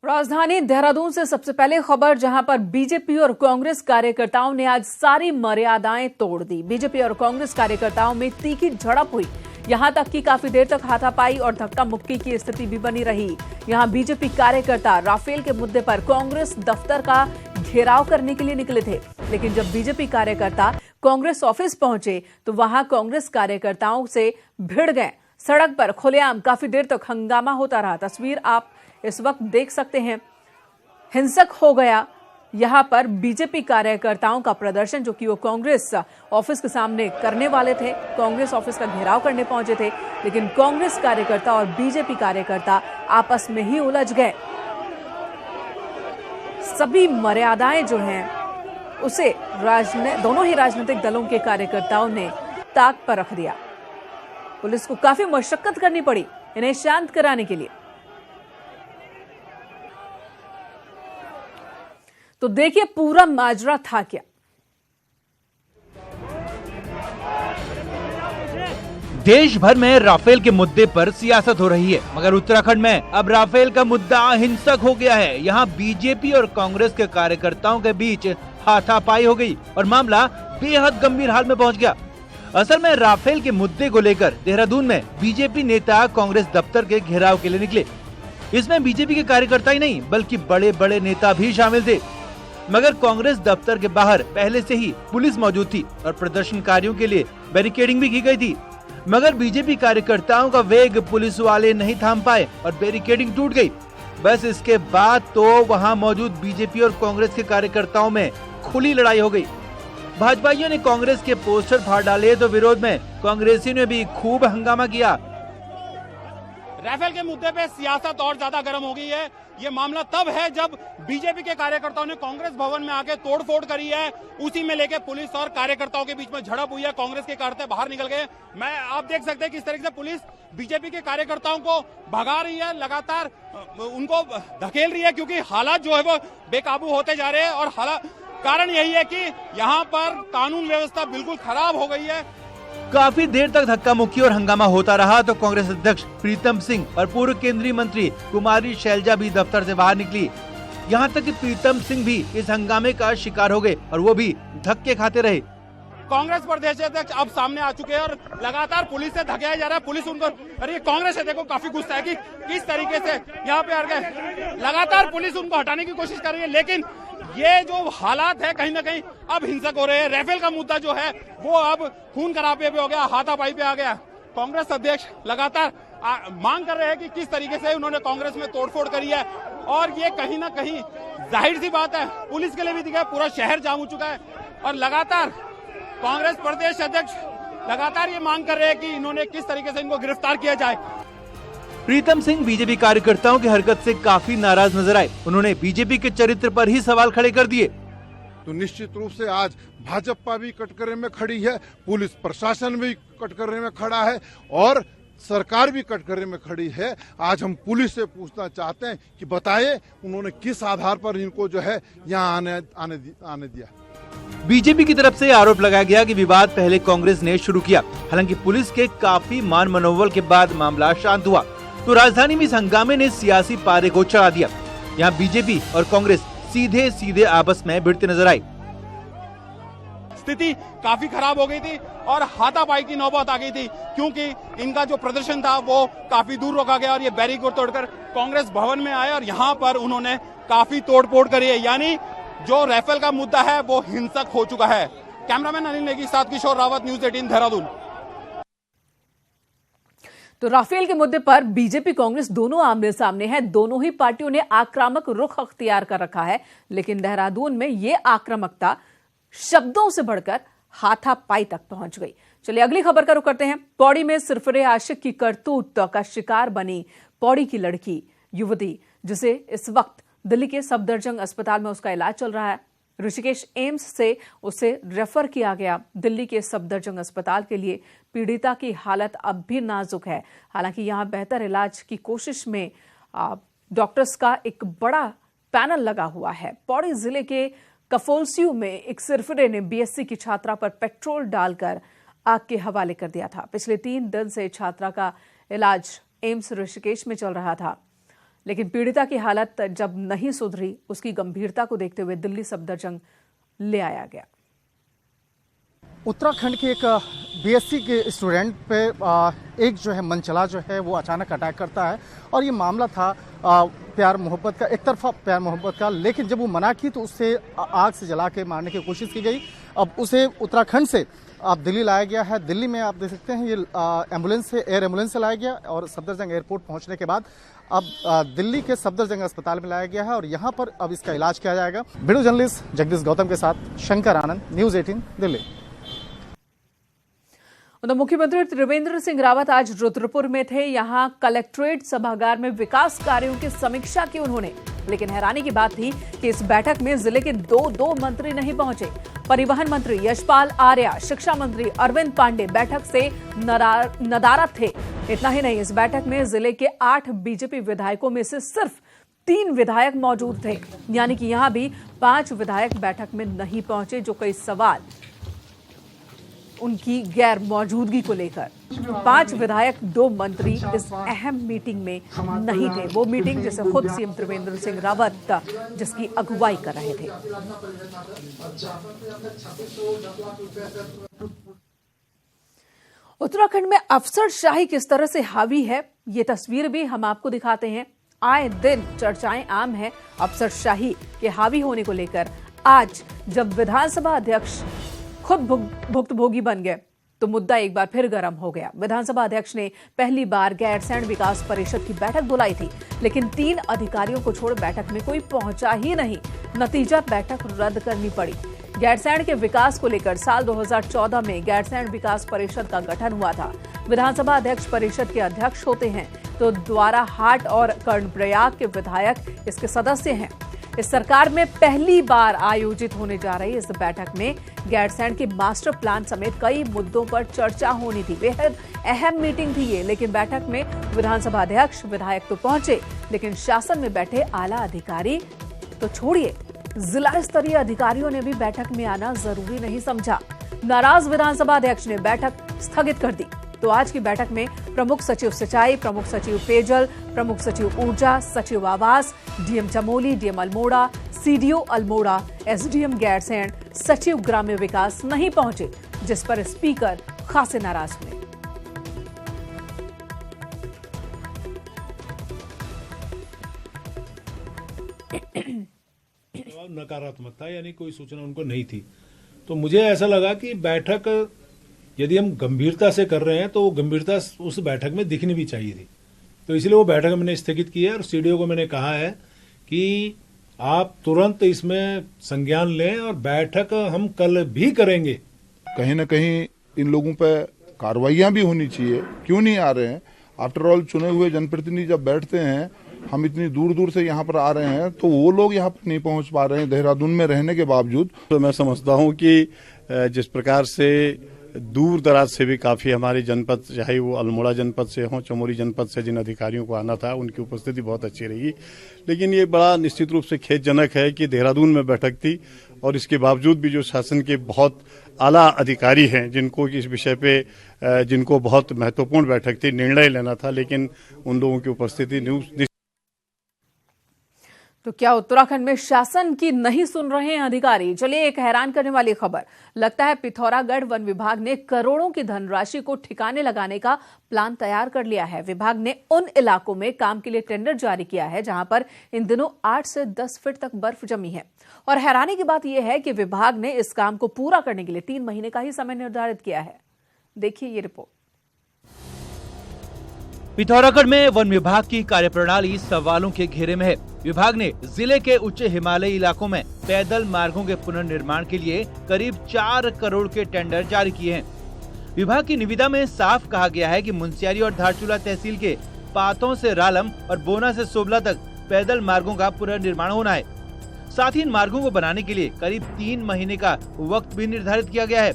राजधानी देहरादून से सबसे पहले खबर, जहां पर बीजेपी और कांग्रेस कार्यकर्ताओं ने आज सारी मर्यादाएं तोड़ दी। बीजेपी और कांग्रेस कार्यकर्ताओं में तीखी झड़प हुई, यहां तक कि काफी देर तक हाथापाई और धक्का मुक्की की स्थिति भी बनी रही। यहां बीजेपी कार्यकर्ता राफेल के मुद्दे पर कांग्रेस दफ्तर का घेराव करने के लिए निकले थे, लेकिन जब बीजेपी कार्यकर्ता कांग्रेस ऑफिस पहुंचे तो वहां कांग्रेस कार्यकर्ताओं से भिड़ गए। सड़क पर खुलेआम काफी देर तक हंगामा होता रहा। तस्वीर आप इस वक्त देख सकते हैं, हिंसक हो गया यहां पर बीजेपी कार्यकर्ताओं का प्रदर्शन, जो कि वो कांग्रेस ऑफिस के सामने करने वाले थे। कांग्रेस ऑफिस का घेराव करने पहुंचे थे, लेकिन कांग्रेस कार्यकर्ता और बीजेपी कार्यकर्ता आपस में ही उलझ गए। सभी मर्यादाएं जो हैं उसे दोनों ही राजनीतिक दलों के कार्यकर्ताओं ने ताक पर रख दिया। पुलिस को काफी मशक्कत करनी पड़ी इन्हें शांत कराने के लिए। तो देखिए पूरा माजरा था क्या। देश भर में राफेल के मुद्दे पर सियासत हो रही है, मगर उत्तराखंड में अब राफेल का मुद्दा हिंसक हो गया है। यहाँ बीजेपी और कांग्रेस के कार्यकर्ताओं के बीच हाथापाई हो गई और मामला बेहद गंभीर हाल में पहुंच गया। असल में राफेल के मुद्दे को लेकर देहरादून में बीजेपी नेता कांग्रेस दफ्तर के घेराव के लिए निकले। इसमें बीजेपी के कार्यकर्ता ही नहीं बल्कि बड़े बड़े नेता भी शामिल थे, मगर कांग्रेस दफ्तर के बाहर पहले से ही पुलिस मौजूद थी और प्रदर्शनकारियों के लिए बैरिकेडिंग भी की गई थी। मगर बीजेपी कार्यकर्ताओं का वेग पुलिस वाले नहीं थाम पाए और बैरिकेडिंग टूट गई। बस इसके बाद तो वहां मौजूद बीजेपी और कांग्रेस के कार्यकर्ताओं में खुली लड़ाई हो गई। भाजपाइयों ने कांग्रेस के पोस्टर फाड़ डाले तो विरोध में कांग्रेसियों ने भी खूब हंगामा किया। राफेल के मुद्दे पे सियासत और ज्यादा गर्म हो गई है। ये मामला तब है जब बीजेपी के कार्यकर्ताओं ने कांग्रेस भवन में आके तोड़फोड़ करी है। उसी में लेके पुलिस और कार्यकर्ताओं के बीच में झड़प हुई है। कांग्रेस के कार्यकर्ता बाहर निकल गए। आप देख सकते हैं किस तरीके से पुलिस बीजेपी के कार्यकर्ताओं को भगा रही है, लगातार उनको धकेल रही है, क्योंकि हालात जो है वो बेकाबू होते जा रहे हैं। और कारण यही है कि यहाँ पर कानून व्यवस्था बिल्कुल खराब हो गई है। काफी देर तक धक्का मुक्की और हंगामा होता रहा तो कांग्रेस अध्यक्ष प्रीतम सिंह और पूर्व केंद्रीय मंत्री कुमारी शैलजा भी दफ्तर से बाहर निकली। यहाँ तक कि प्रीतम सिंह भी इस हंगामे का शिकार हो गए और वो भी धक्के खाते रहे। कांग्रेस प्रदेश अध्यक्ष अब सामने आ चुके हैं और लगातार पुलिस से धकेला जा रहा है। पुलिस उनको, अरे कांग्रेस है देखो, काफी गुस्सा है कि किस तरीके से यहाँ पे आ गए। लगातार पुलिस उनको हटाने की कोशिश कर रही है, लेकिन ये जो हालात है कहीं ना कहीं अब हिंसक हो रहे हैं। राफेल का मुद्दा जो है वो अब खून खराबे पे हो गया, हाथापाई पे आ गया। कांग्रेस अध्यक्ष लगातार मांग कर रहे हैं कि किस तरीके से उन्होंने कांग्रेस में तोड़फोड़ करी है, और ये कहीं ना कहीं जाहिर सी बात है पुलिस के लिए भी दिखा, पूरा शहर जाम हो चुका है। और लगातार कांग्रेस प्रदेश अध्यक्ष लगातार ये मांग कर रहे हैं कि इन्होंने किस तरीके से इनको गिरफ्तार किया जाए। प्रीतम सिंह बीजेपी कार्यकर्ताओं की हरकत से काफी नाराज नजर आए। उन्होंने बीजेपी के चरित्र पर ही सवाल खड़े कर दिए। तो निश्चित रूप से आज भाजपा भी कटघरे में खड़ी है, पुलिस प्रशासन भी कटघरे में खड़ा है और सरकार भी कटघरे में खड़ी है। आज हम पुलिस से पूछना चाहते हैं कि बताइए उन्होंने किस आधार पर इनको जो है यहाँ आने दिया। बीजेपी की तरफ से आरोप लगाया गया कि विवाद पहले कांग्रेस ने शुरू किया। हालांकि पुलिस के काफी मान मनोबल के बाद मामला शांत हुआ तो राजधानी में इस हंगामे ने सियासी पारे को चढ़ा दिया। यहाँ बीजेपी और कांग्रेस सीधे सीधे आपस में भिड़ते नजर आई। स्थिति काफी खराब हो गई थी और हाथापाई की नौबत आ गई थी, क्योंकि इनका जो प्रदर्शन था वो काफी दूर रोका गया और ये बैरिकेड तोड़कर कांग्रेस भवन में आए और यहाँ पर उन्होंने काफी तोड़फोड़ करी है। यानी जो राफेल का मुद्दा है वो हिंसक हो चुका है। कैमरामैन अनिल नेगी के साथ किशोर रावत, न्यूज 18 देहरादून। तो राफेल के मुद्दे पर बीजेपी कांग्रेस दोनों आमने सामने हैं। दोनों ही पार्टियों ने आक्रामक रुख अख्तियार कर रखा है, लेकिन देहरादून में ये आक्रामकता शब्दों से बढ़कर हाथापाई तक पहुंच गई। चलिए अगली खबर का रुख करते हैं। पौड़ी में सिरफिरे आशिक की करतूत का शिकार बनी पौड़ी की लड़की युवती, जिसे इस वक्त दिल्ली के सफदरजंग अस्पताल में उसका इलाज चल रहा है। ऋषिकेश एम्स से उसे रेफर किया गया दिल्ली के सफदरजंग अस्पताल के लिए। पीड़िता की हालत अब भी नाजुक है। हालांकि यहां बेहतर इलाज की कोशिश में डॉक्टर्स का एक बड़ा पैनल लगा हुआ है। पौड़ी जिले के कफोलसियू में एक सिरफिरे ने बीएससी की छात्रा पर पेट्रोल डालकर आग के हवाले कर दिया था। पिछले 3 दिन से छात्रा का इलाज एम्स ऋषिकेश में चल रहा था, लेकिन पीड़िता की हालत जब नहीं सुधरी, उसकी गंभीरता को देखते हुए दिल्ली सफदरजंग ले आया गया। उत्तराखंड के एक बीएससी के स्टूडेंट पे एक जो है मनचला जो है वो अचानक अटैक करता है और ये मामला था प्यार मोहब्बत का, एक तरफा प्यार मोहब्बत का। लेकिन जब वो मना की तो उससे आग से जला के मारने की कोशिश की गई। अब उसे उत्तराखंड से अब दिल्ली लाया गया है। दिल्ली में आप देख सकते हैं ये एम्बुलेंस से, एयर एम्बुलेंस से लाया गया और सफदरजंग एयरपोर्ट पहुंचने के बाद अब दिल्ली के सफदरजंग अस्पताल में लाया गया है और यहाँ पर अब इसका इलाज किया जाएगा। वीडियो जर्नलिस्ट जगदीश गौतम के साथ शंकर आनंद, न्यूज़ 18 दिल्ली। उधर मुख्यमंत्री त्रिवेंद्र सिंह रावत आज रुद्रपुर में थे। यहां कलेक्ट्रेट सभागार में विकास कार्यों की समीक्षा की उन्होंने, लेकिन हैरानी की बात थी कि इस बैठक में जिले के दो मंत्री नहीं पहुंचे। परिवहन मंत्री यशपाल आर्या, शिक्षा मंत्री अरविंद पांडे बैठक से नदारद थे। इतना ही नहीं, इस बैठक में जिले के 8 बीजेपी विधायकों में से सिर्फ 3 विधायक मौजूद थे, यानी कि यहां भी 5 विधायक बैठक में नहीं पहुंचे, जो कई सवाल उनकी गैर मौजूदगी को लेकर। 5 विधायक, 2 मंत्री इस अहम मीटिंग में नहीं थे। वो मीटिंग जिसे खुद सीएम त्रिवेंद्र सिंह रावत जिसकी अगुवाई कर रहे थे। उत्तराखंड में अफसरशाही किस तरह से हावी है, ये तस्वीर भी हम आपको दिखाते हैं। आए दिन चर्चाएं आम है अफसरशाही के हावी होने को लेकर। आज जब विधानसभा अध्यक्ष खुद भुक्तभोगी बन गए तो मुद्दा एक बार फिर गर्म हो गया। विधानसभा अध्यक्ष ने पहली बार गैरसैंण विकास परिषद की बैठक बुलाई थी, लेकिन 3 अधिकारियों को छोड़ बैठक में कोई पहुंचा ही नहीं। नतीजा, बैठक रद्द करनी पड़ी। गैरसैंण के विकास को लेकर साल 2014 में गैरसैंण विकास परिषद का गठन हुआ था। विधानसभा अध्यक्ष परिषद के अध्यक्ष होते हैं, तो द्वारा हाट और कर्णप्रयाग के विधायक इसके सदस्य हैं। इस सरकार में पहली बार आयोजित होने जा रही इस बैठक में गैरसैंण के मास्टर प्लान समेत कई मुद्दों पर चर्चा होनी थी। बेहद अहम मीटिंग थी ये, लेकिन बैठक में विधानसभा अध्यक्ष, विधायक तो पहुंचे, लेकिन शासन में बैठे आला अधिकारी तो छोड़िए, जिला स्तरीय अधिकारियों ने भी बैठक में आना जरूरी नहीं समझा। नाराज विधानसभा अध्यक्ष ने बैठक स्थगित कर दी। तो आज की बैठक में प्रमुख सचिव सिंचाई, प्रमुख सचिव पेयजल, प्रमुख सचिव ऊर्जा, सचिव आवास, DM Chamoli, DM Almora, CDO Almora, SDM Gairsain, सचिव ग्राम्य विकास नहीं पहुंचे, जिस पर स्पीकर खासे नाराज हुए। नकारात्मक था, यानी कोई सूचना उनको नहीं थी। तो मुझे ऐसा लगा कि बैठक यदि हम गंभीरता से कर रहे हैं तो गंभीरता उस बैठक में दिखनी भी चाहिए थी। तो इसलिए वो बैठक मैंने स्थगित की है और सीडीओ को मैंने कहा है कि आप तुरंत इसमें संज्ञान लें और बैठक हम कल भी करेंगे। कहीं न कहीं इन लोगों पे कार्रवाइयां भी होनी चाहिए। क्यों नहीं आ रहे हैं? आफ्टर ऑल चुने हुए जनप्रतिनिधि जब बैठते हैं, हम इतनी दूर दूर से यहाँ पर आ रहे हैं, तो वो लोग यहाँ पर नहीं पहुँच पा रहे हैं देहरादून में रहने के बावजूद। तो मैं समझता हूँ कि जिस प्रकार से दूर दराज से भी काफी हमारी जनपद, चाहे वो अल्मोड़ा जनपद से हो, चमोली जनपद से जिन अधिकारियों को आना था, उनकी उपस्थिति बहुत अच्छी रही। लेकिन ये बड़ा निश्चित रूप से खेदजनक है कि देहरादून में बैठक थी और इसके बावजूद भी जो शासन के बहुत आला अधिकारी हैं, जिनको इस विषय पे जिनको बहुत महत्वपूर्ण बैठक थी, निर्णय लेना था, लेकिन उन लोगों की उपस्थिति। तो क्या उत्तराखंड में शासन की नहीं सुन रहे हैं अधिकारी? चलिए एक हैरान करने वाली खबर। लगता है पिथौरागढ़ वन विभाग ने करोड़ों की धनराशि को ठिकाने लगाने का प्लान तैयार कर लिया है। विभाग ने उन इलाकों में काम के लिए टेंडर जारी किया है जहां पर इन दिनों 8 से 10 फीट तक बर्फ जमी है। और हैरानी की बात यह है कि विभाग ने इस काम को पूरा करने के लिए 3 महीने का ही समय निर्धारित किया है। देखिए ये रिपोर्ट। पिथौरागढ़ में वन विभाग की कार्यप्रणाली सवालों के घेरे में है। विभाग ने जिले के उच्च हिमालयी इलाकों में पैदल मार्गों के पुनर्निर्माण के लिए करीब 4 करोड़ के टेंडर जारी किए हैं। विभाग की निविदा में साफ कहा गया है कि मुंशियारी और धारचूला तहसील के पातों से रालम और बोना से सोबला तक पैदल मार्गों का पुनर्निर्माण होना है। साथ ही इन मार्गों को बनाने के लिए करीब 3 महीने का वक्त भी निर्धारित किया गया है।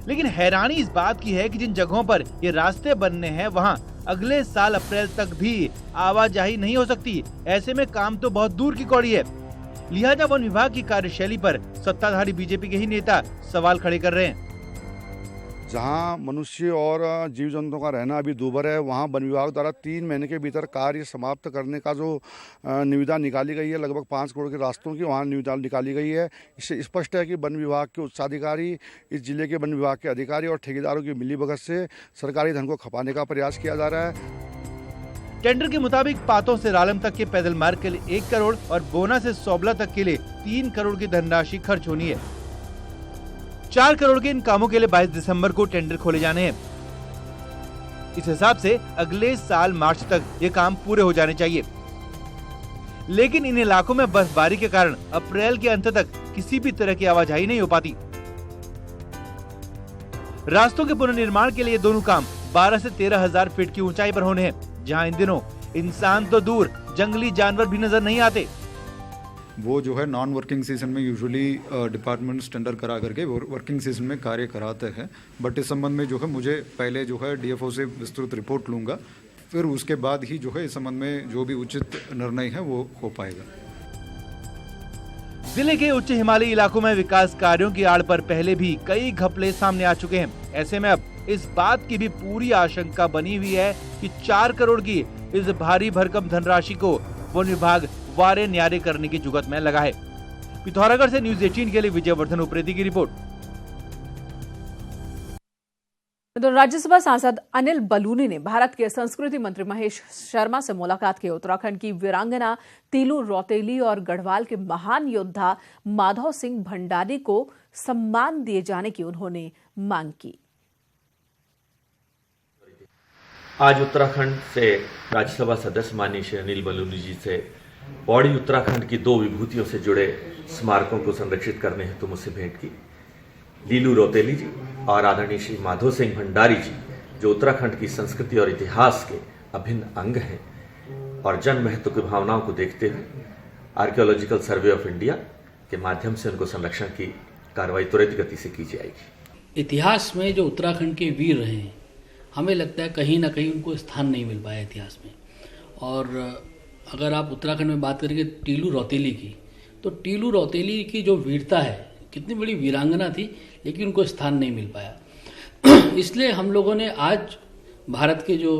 लेकिन हैरानी इस बात की है कि जिन जगहों पर ये रास्ते बनने हैं, वहाँ अगले साल अप्रैल तक भी आवाजाही नहीं हो सकती। ऐसे में काम तो बहुत दूर की कौड़ी है। लिहाजा वन विभाग की कार्यशैली पर सत्ताधारी बीजेपी के ही नेता सवाल खड़े कर रहे हैं। जहां मनुष्य और जीव जंतुओं का रहना अभी दूभर है, वहां वन विभाग द्वारा 3 महीने के भीतर कार्य समाप्त करने का जो निविदा निकाली गई है, लगभग 5 करोड़ के रास्तों की वहां निविदा निकाली गई है। इससे स्पष्ट है कि वन विभाग के उच्चाधिकारी, इस जिले के वन विभाग के अधिकारी और ठेकेदारों की मिलीभगत से सरकारी धन को खपाने का प्रयास किया जा रहा है। टेंडर के मुताबिक पातों से रालम तक के पैदल मार्ग के लिए 1 करोड़ और बोना से सोबला तक के लिए 3 करोड़ की धनराशि खर्च होनी है। 4 करोड़ के इन कामों के लिए 22 दिसंबर को टेंडर खोले जाने हैं। इस हिसाब से अगले साल मार्च तक ये काम पूरे हो जाने चाहिए। लेकिन इन इलाकों में बर्फबारी के कारण अप्रैल के अंत तक किसी भी तरह की आवाजाही नहीं हो पाती। रास्तों के पुनर्निर्माण के लिए दोनों काम 12 से 13,000 फीट की ऊंचाई पर होने हैं, जहां इन दिनों इंसान तो दूर जंगली जानवर भी नजर नहीं आते। वो जो है नॉन वर्किंग सीजन में यूजुअली डिपार्टमेंट्स टेंडर करा करके वर्किंग सीजन में कार्य कराते हैं। बट इस संबंध में जो है मुझे पहले जो है डीएफओ से विस्तृत रिपोर्ट लूंगा, फिर उसके बाद ही जो है इस संबंध में जो भी उचित निर्णय है वो हो पाएगा। जिले के उच्च हिमालयी इलाकों में विकास कार्यों की आड़ पर पहले भी कई घपले सामने आ चुके हैं। ऐसे में अब इस बात की भी पूरी आशंका बनी हुई है कि 4 करोड़ की इस भारी भरकम धनराशि को वन विभाग वारे न्यारे करने की जुगत में लगा है। पिथौरागढ़ से न्यूज़ 18 के लिए विजयवर्धन उप्रेती की रिपोर्ट। तो राज्यसभा सांसद अनिल बलूनी ने भारत के संस्कृति मंत्री महेश शर्मा से मुलाकात की। उत्तराखंड की वीरांगना तीलू रौतेली और गढ़वाल के महान योद्धा माधव सिंह भंडारी को सम्मान दिए जाने की उन्होंने मांग की। आज उत्तराखंड से राज्यसभा सदस्य माननीय श्री अनिल बलूनी जी से पौड़ी उत्तराखंड की 2 विभूतियों से जुड़े स्मारकों को संरक्षित करने हेतु मुझसे भेंट की। लीलू रौतेली जी और आदरणीय श्री माधव सिंह भंडारी जी, जो उत्तराखंड की संस्कृति और इतिहास के अभिन्न अंग हैं, और जन महत्व की भावनाओं को देखते हुए आर्कियोलॉजिकल सर्वे ऑफ इंडिया के माध्यम से उनको संरक्षण की कार्रवाई त्वरित गति से की जाएगी। इतिहास में जो उत्तराखंड के वीर रहे हैं, हमें लगता है कहीं ना कहीं उनको स्थान नहीं मिल पाया इतिहास में। और अगर आप उत्तराखंड में बात करेंगे टीलू रौतेली की, तो टीलू रौतेली की जो वीरता है, कितनी बड़ी वीरांगना थी, लेकिन उनको स्थान नहीं मिल पाया। इसलिए हम लोगों ने आज भारत के जो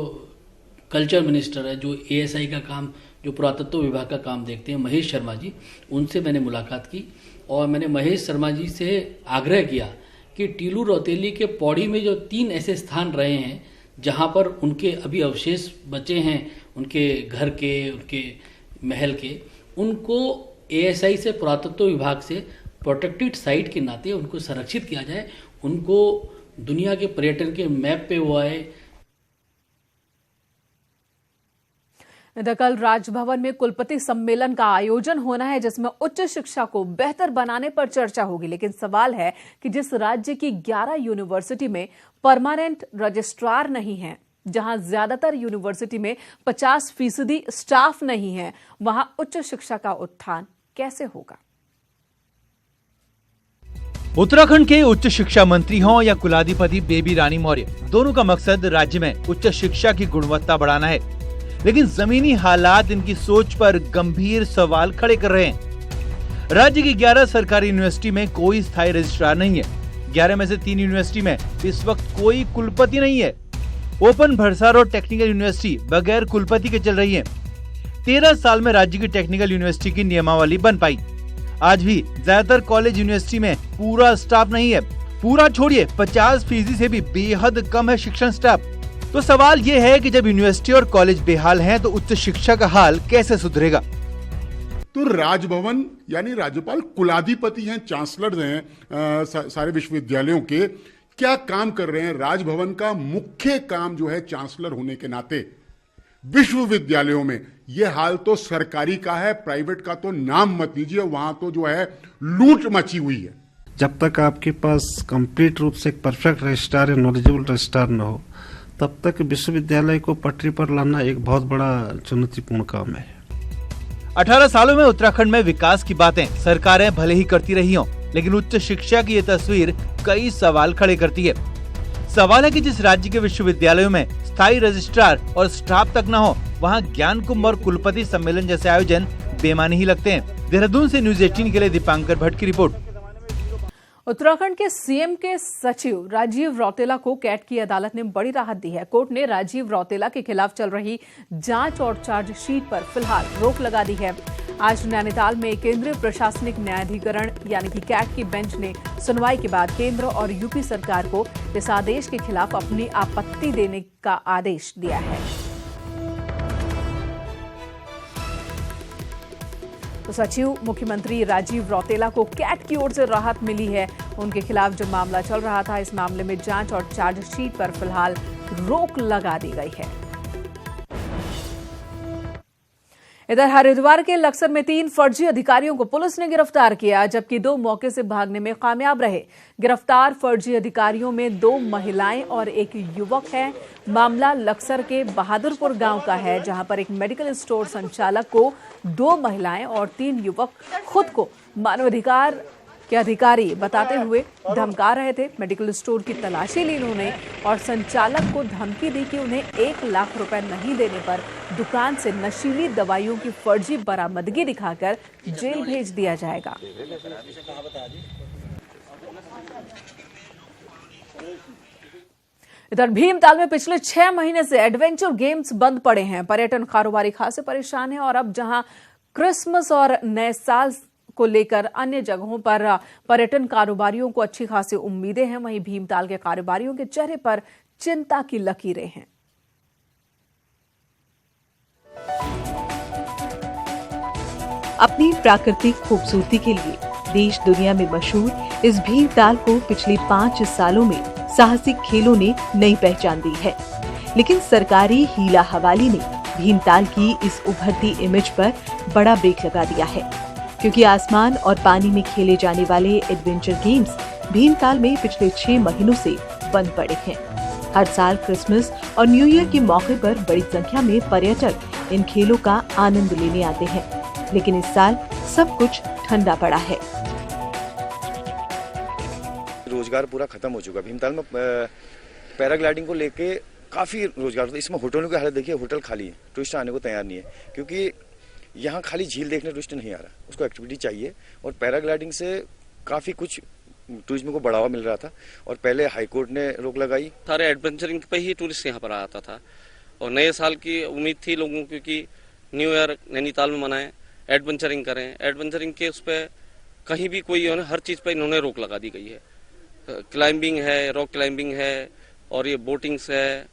कल्चर मिनिस्टर है, जो एएसआई का काम, जो पुरातत्व विभाग का काम देखते हैं, महेश शर्मा जी, उनसे मैंने मुलाकात की और मैंने महेश शर्मा जी से आग्रह किया कि टीलू रौतेली के पौड़ी में जो 3 ऐसे स्थान रहे हैं जहां पर उनके अभी अवशेष बचे हैं, उनके घर के, उनके महल के, उनको एएसआई से, पुरातत्व विभाग से प्रोटेक्टेड साइट के नाते उनको संरक्षित किया जाए, उनको दुनिया के पर्यटन के मैप पे वो आए। कल राजभवन में कुलपति सम्मेलन का आयोजन होना है, जिसमें उच्च शिक्षा को बेहतर बनाने पर चर्चा होगी। लेकिन सवाल है कि जिस राज्य की 11 यूनिवर्सिटी में परमानेंट रजिस्ट्रार नहीं है, जहां ज्यादातर यूनिवर्सिटी में 50% स्टाफ नहीं है, वहां उच्च शिक्षा का उत्थान कैसे होगा? उत्तराखंड के उच्च शिक्षा मंत्री हों या कुलाधिपति बेबी रानी मौर्य, दोनों का मकसद राज्य में उच्च शिक्षा की गुणवत्ता बढ़ाना है। लेकिन जमीनी हालात इनकी सोच पर गंभीर सवाल खड़े कर रहे हैं। राज्य की 11 सरकारी यूनिवर्सिटी में कोई स्थायी रजिस्ट्रार नहीं है। 11 में से 3 यूनिवर्सिटी में इस वक्त कोई कुलपति नहीं है। ओपन भरसार और टेक्निकल यूनिवर्सिटी बगैर कुलपति के चल रही है। 13 साल में राज्य की टेक्निकल यूनिवर्सिटी की नियमावली बन पाई। आज भी ज्यादातर कॉलेज यूनिवर्सिटी में पूरा स्टाफ नहीं है। पूरा छोड़िए, 50% से भी बेहद कम है शिक्षण स्टाफ। तो सवाल ये है कि जब यूनिवर्सिटी और कॉलेज बेहाल हैं, तो उच्च शिक्षा का हाल कैसे सुधरेगा? तो राजभवन यानी राज्यपाल कुलाधिपति हैं, चांसलर हैं सारे विश्वविद्यालयों के, क्या काम कर रहे हैं? राजभवन का मुख्य काम जो है चांसलर होने के नाते विश्वविद्यालयों में ये हाल तो सरकारी का है, प्राइवेट का तो नाम मत लीजिए, वहां तो जो है लूट मची हुई है। जब तक आपके पास कंप्लीट रूप से एक परफेक्ट रजिस्ट्रार या नॉलेजेबल रजिस्ट्रार न हो, तब तक विश्वविद्यालय को पटरी पर लाना एक बहुत बड़ा चुनौतीपूर्ण काम है। 18 सालों में उत्तराखंड में विकास की बातें सरकारें भले ही करती रही हों, लेकिन उच्च शिक्षा की ये तस्वीर कई सवाल खड़े करती है। सवाल है कि जिस राज्य के विश्वविद्यालयों में स्थायी रजिस्ट्रार और स्टाफ तक न हो, वहां ज्ञान कुंभ और कुलपति सम्मेलन जैसे आयोजन बेमानी ही लगते हैं। देहरादून से न्यूज़ 18 के लिए दीपांकर भट्ट की रिपोर्ट। उत्तराखंड के सीएम के सचिव राजीव रौतेला को कैट की अदालत ने बड़ी राहत दी है। कोर्ट ने राजीव रौतेला के खिलाफ चल रही जांच और चार्जशीट पर फिलहाल रोक लगा दी है। आज नैनीताल में केंद्रीय प्रशासनिक न्यायाधिकरण यानी कि कैट की बेंच ने सुनवाई के बाद केंद्र और यूपी सरकार को इस आदेश के खिलाफ अपनी आपत्ति देने का आदेश दिया है। तो सचिव मुख्यमंत्री राजीव रौतेला को कैट की ओर से राहत मिली है। उनके खिलाफ जो मामला चल रहा था, इस मामले में जांच और चार्जशीट पर फिलहाल रोक लगा दी गई है। इधर हरिद्वार के लक्सर में 3 फर्जी अधिकारियों को पुलिस ने गिरफ्तार किया, जबकि 2 मौके से भागने में कामयाब रहे। गिरफ्तार फर्जी अधिकारियों में 2 महिलाएं और 1 युवक है। मामला लक्सर के बहादुरपुर गांव का है, जहां पर एक मेडिकल स्टोर संचालक को 2 महिलाएं और 3 युवक खुद को मानवाधिकार के अधिकारी बताते हुए धमका रहे थे। मेडिकल स्टोर की तलाशी ली उन्होंने और संचालक को धमकी दी कि उन्हें 1 लाख रुपए नहीं देने पर दुकान से नशीली दवाइयों की फर्जी बरामदगी दिखाकर जेल भेज दिया जाएगा। इधर भीमताल में पिछले 6 महीने से एडवेंचर गेम्स बंद पड़े हैं। पर्यटन कारोबारी खासे परेशान हैं और अब जहां क्रिसमस और नए साल को लेकर अन्य जगहों पर पर्यटन कारोबारियों को अच्छी खासी उम्मीदें हैं, वहीं भीमताल के कारोबारियों के चेहरे पर चिंता की लकीरें हैं। अपनी प्राकृतिक खूबसूरती के लिए देश दुनिया में मशहूर इस भीमताल को पिछले 5 सालों में साहसिक खेलों ने नई पहचान दी है। लेकिन सरकारी हीला हवाली ने भीमताल की इस उभरती इमेज पर बड़ा ब्रेक लगा दिया है, क्योंकि आसमान और पानी में खेले जाने वाले एडवेंचर गेम्स भीमताल में पिछले 6 महीनों से बंद पड़े हैं। हर साल क्रिसमस और न्यू ईयर के मौके पर बड़ी संख्या में पर्यटक इन खेलों का आनंद लेने आते हैं, लेकिन इस साल सब कुछ ठंडा पड़ा है। रोजगार पूरा खत्म हो चुका। भीमताल में पैराग्लाइडिंग को लेके काफी रोजगार होता है। इसमें होटलों की हालत देखिए, होटल खाली है, टूरिस्ट आने को तैयार नहीं है, क्योंकि यहाँ खाली झील देखने टूरिस्ट नहीं आ रहा, उसको एक्टिविटी चाहिए। और पैराग्लाइडिंग से काफी कुछ टूरिज्म को बढ़ावा मिल रहा था और पहले हाईकोर्ट ने रोक लगाई। सारे एडवेंचरिंग पे ही टूरिस्ट यहाँ पर आता था और नए साल की उम्मीद थी लोगों की कि न्यू ईयर नैनीताल में मनाएं, एडवेंचरिंग करें। एडवेंचरिंग के उस पर कहीं भी कोई हर चीज पर इन्होंने रोक लगा दी गई है। क्लाइंबिंग है, रॉक क्लाइंबिंग है और ये बोटिंग्स है,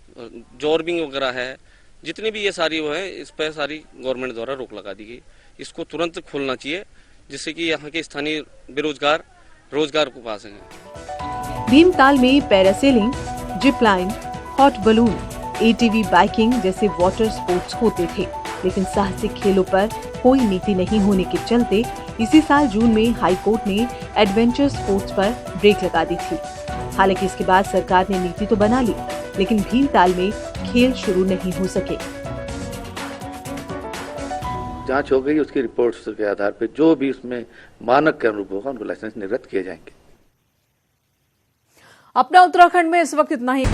जॉर्बिंग वगैरह है, जितनी भी ये सारी वो है, इस पर सारी गवर्नमेंट द्वारा रोक लगा दी गई। इसको तुरंत खोलना चाहिए, जिससे कि यहाँ के स्थानीय बेरोजगार रोजगार को पा सकें। भीमताल में parasailing, zip line, hot balloon, ATV biking जैसे वाटर स्पोर्ट्स होते थे, लेकिन साहसिक खेलों पर कोई नीति नहीं होने के चलते इसी साल जून में हाई कोर्ट ने एडवेंचर स्पोर्ट्स पर ब्रेक लगा दी थी। हालांकि इसके बाद सरकार ने नीति तो बना ली, लेकिन भीमताल में खेल शुरू नहीं हो सके। जांच हो गई, उसकी रिपोर्ट्स के आधार पर जो भी उसमें मानक के अनुरूप होगा उनको लाइसेंस निरस्त किए जाएंगे। अपना उत्तराखंड में इस वक्त इतना ही।